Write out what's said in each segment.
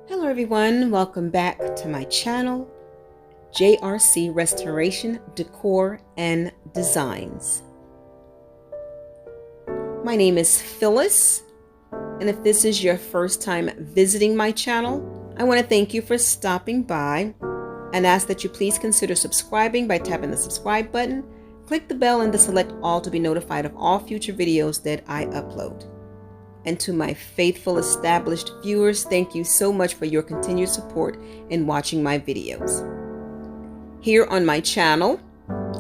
Hello everyone, welcome back to my channel, JRC Restoration, Decor, and Designs. My name is Phyllis, and if this is your first time visiting my channel, I want to thank you for stopping by and ask that you please consider subscribing by tapping the subscribe button, click the bell and select all to be notified of all future videos that I upload. And to my faithful established viewers, thank you so much for your continued support in watching my videos. Here on my channel,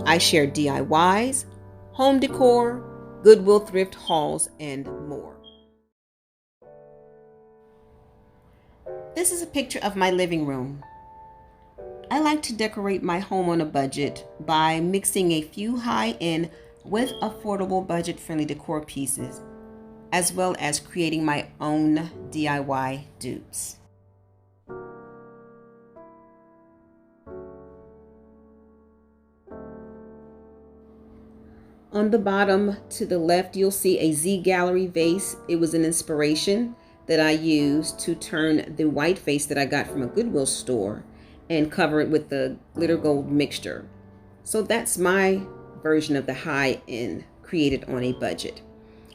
I share DIYs, home decor, Goodwill thrift hauls, and more. This is a picture of my living room. I like to decorate my home on a budget by mixing a few high-end with affordable budget-friendly decor pieces, as well as creating my own DIY dupes. On the bottom to the left, you'll see a Z Gallery vase. It was an inspiration that I used to turn the white vase that I got from a Goodwill store and cover it with the glitter gold mixture. So that's my version of the high-end created on a budget.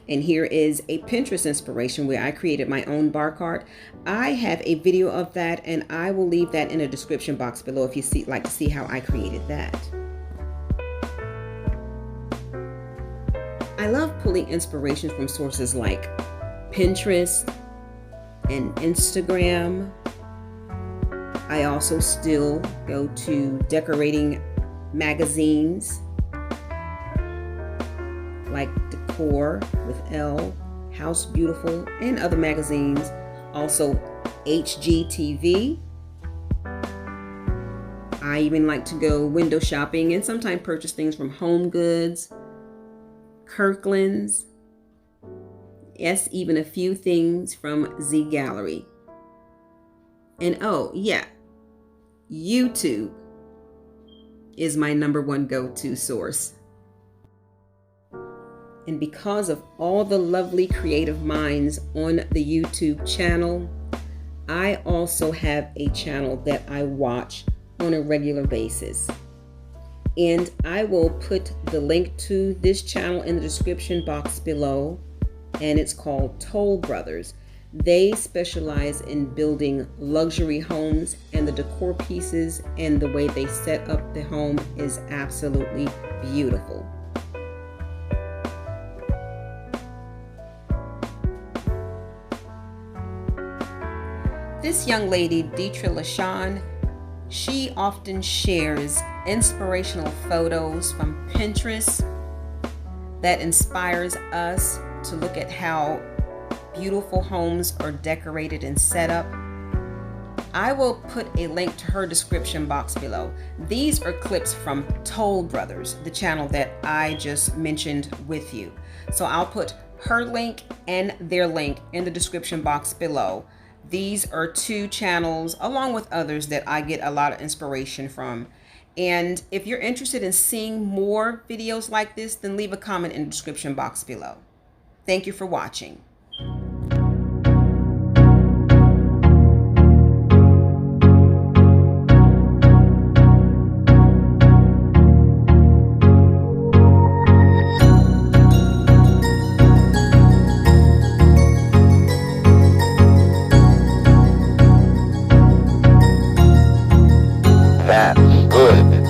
And here is a Pinterest inspiration where I created my own bar cart. I have a video of that, and I will leave that in the description box below if you like to see how I created that. I love pulling inspiration from sources like Pinterest and Instagram. I also still go to decorating magazines like Decor with L, House Beautiful, and other magazines. Also HGTV. I even like to go window shopping and sometimes purchase things from Home Goods, Kirkland's, yes, even a few things from Z Gallery. And oh yeah, YouTube is my #1 go-to source. And because of all the lovely creative minds on the YouTube channel, I also have a channel that I watch on a regular basis. And I will put the link to this channel in the description box below. And it's called Toll Brothers. They specialize in building luxury homes, and the decor pieces and the way they set up the home is absolutely beautiful. This young lady, Detra Lashon, she often shares inspirational photos from Pinterest that inspires us to look at how beautiful homes are decorated and set up. I will put a link to her description box below. These are clips from Toll Brothers, the channel that I just mentioned with you. So I'll put her link and their link in the description box below. These are two channels, along with others, that I get a lot of inspiration from. And if you're interested in seeing more videos like this, then leave a comment in the description box below. Thank you for watching. That's good.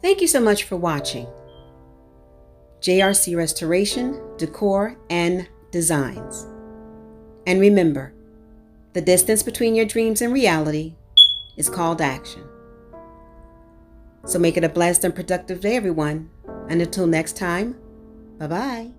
Thank you so much for watching. JRC Restoration, Decor, and Designs. And remember, the distance between your dreams and reality is called action. So make it a blessed and productive day, everyone. And until next time, bye-bye.